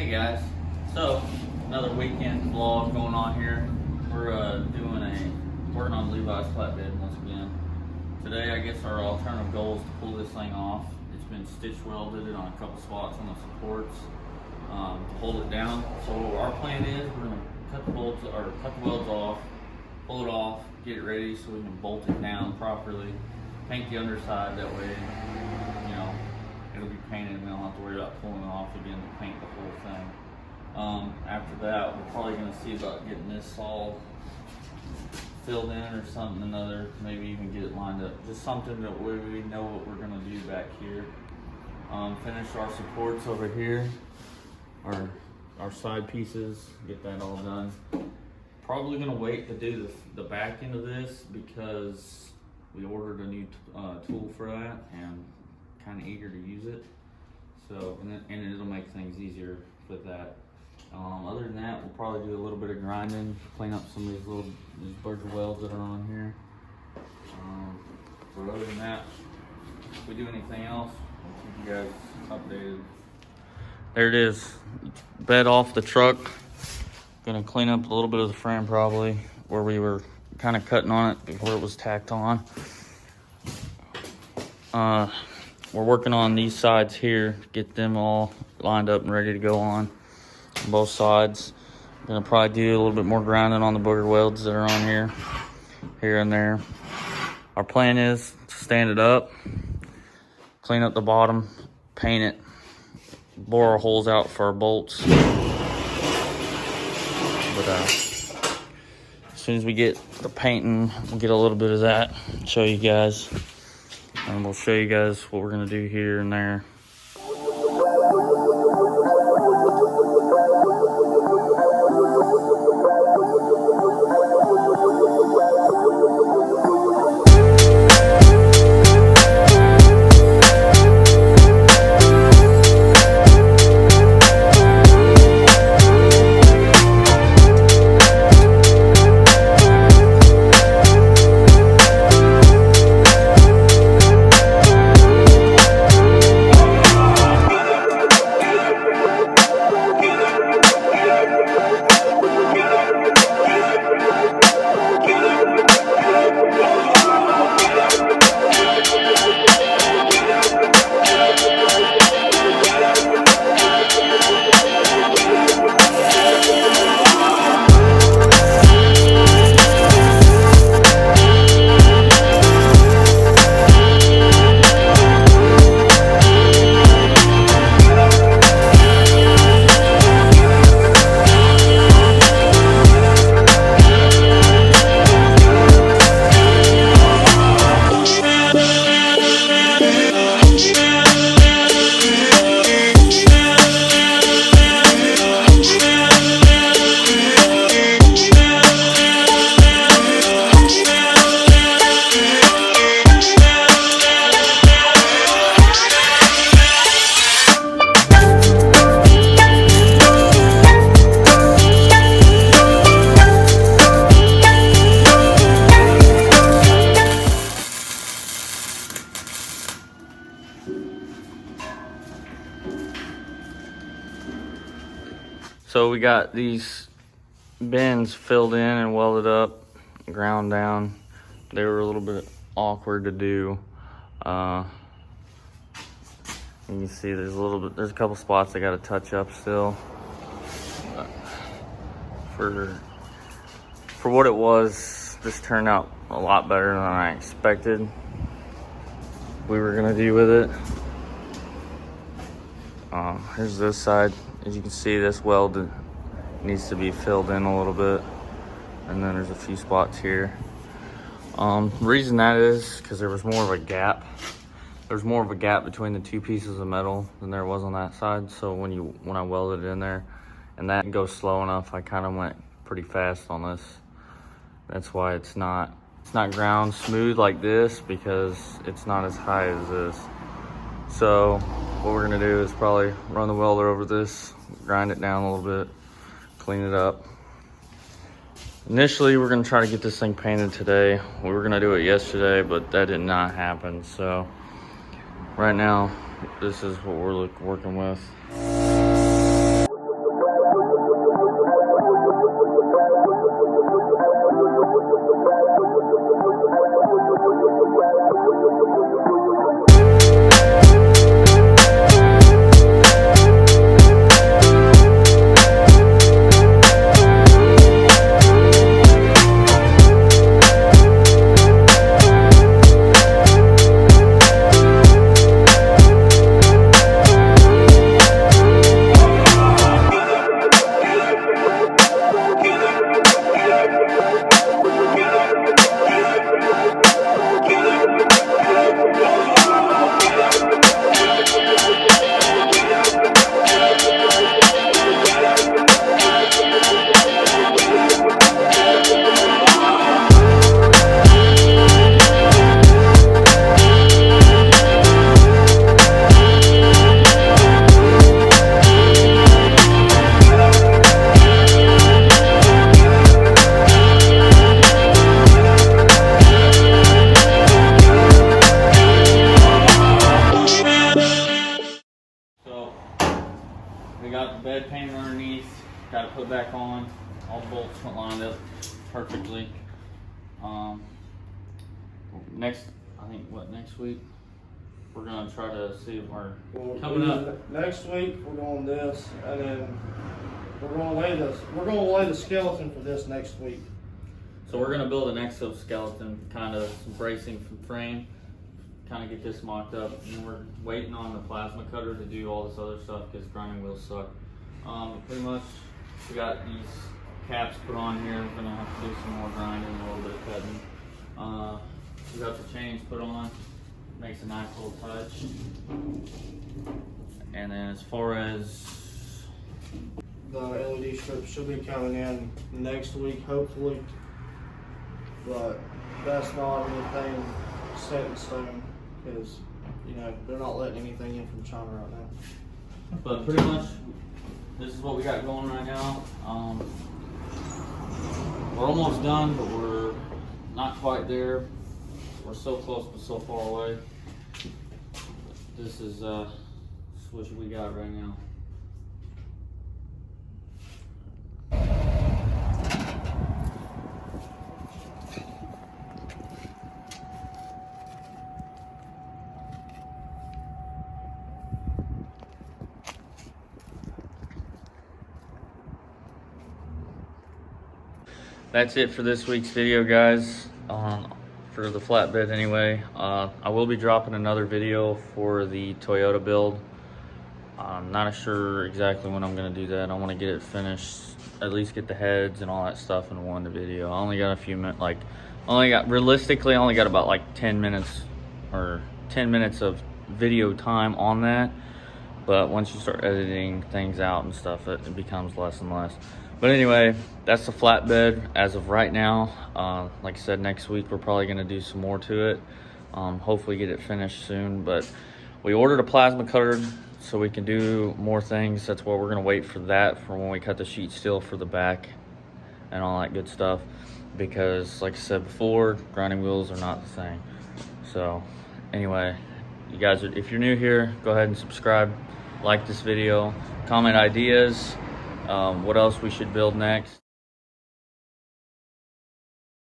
Hey guys, so another weekend vlog going on here. We're working on Levi's flatbed once again. Today I guess our alternative goal is to pull this thing off. It's been stitch welded on a couple spots on the supports to hold it down. So our plan is we're gonna cut the welds off, pull it off, get it ready so we can bolt it down properly, paint the underside, that way, you know, it'll be painted and we don't have to worry about pulling it off again to paint the whole thing. After that, we're probably going to see about getting this all filled in or something, maybe even get it lined up. Just something that way we know what we're going to do back here. Finish our supports over here, our side pieces, get that all done. Probably going to wait to do the back end of this because we ordered a new tool for that and kind of eager to use it. So, and it'll make things easier with that. Other than that, we'll probably do a little bit of grinding, clean up some of these birds of welds that are on here. So other than that, if we do anything else, we'll keep you guys updated. There it is, bed off the truck. Gonna clean up a little bit of the frame probably, where we were kind of cutting on it before it was tacked on. We're working on these sides here, get them all lined up and ready to go on both sides. Gonna probably do a little bit more grinding on the booger welds that are on here and there. Our plan is to stand it up, clean up the bottom, paint it, bore our holes out for our bolts. But as soon as we get the painting, we'll get a little bit of that, show you guys. And we'll show you guys what we're gonna do here and there. So we got these bins filled in and welded up, ground down. They were a little bit awkward to do. You can see there's a couple spots I got to touch up still. For what it was, this turned out a lot better than I expected we were gonna do with it. Here's this side. As you can see, this weld needs to be filled in a little bit, and then there's a few spots here. The reason that is because there was more of a gap. There's more of a gap between the two pieces of metal than there was on that side. So when I welded it in there, and that didn't go slow enough, I kind of went pretty fast on this. That's why it's not ground smooth like this, because it's not as high as this. So what we're gonna do is probably run the welder over this, grind it down a little bit, clean it up. Initially, we're gonna try to get this thing painted today. We were gonna do it yesterday, but that did not happen. So right now, this is what we're working with. we got the bed painted underneath, got it put back on. All the bolts went lined up perfectly. Next week we're gonna try to see if we're coming up. Next week we're doing this, and then we're gonna lay the skeleton for this next week. So we're gonna build an exoskeleton, kind of some bracing from frame, kind of get this mocked up, and we're waiting on the plasma cutter to do all this other stuff because grinding wheels suck. Pretty much we got these caps put on here. We're gonna have to do some more grinding and a little bit of cutting. We got the chains put on, makes a nice little touch. And then as far as the LED strip should be coming in next week, hopefully, but that's not anything set in stone because they're not letting anything in from China right now. But pretty much this is what we got going right now. We're almost done, but we're not quite there. We're so close but so far away. This is what we got right now. That's it for this week's video, guys. For the flatbed anyway. I will be dropping another video for the Toyota build. I'm not sure exactly when I'm going to do that. I want to get it finished, at least get the heads and all that stuff in one video. I only got a few minutes, realistically I only got about like 10 minutes or 10 minutes of video time on that. But once you start editing things out and stuff, it becomes less and less. But anyway, that's the flatbed as of right now. Like I said, next week we're probably going to do some more to it. Hopefully get it finished soon. But we ordered a plasma cutter so we can do more things. That's why we're going to wait for that for when we cut the sheet steel for the back and all that good stuff. Because like I said before, grinding wheels are not the same. So anyway, you guys, if you're new here, go ahead and subscribe, like this video, comment ideas. What else we should build next.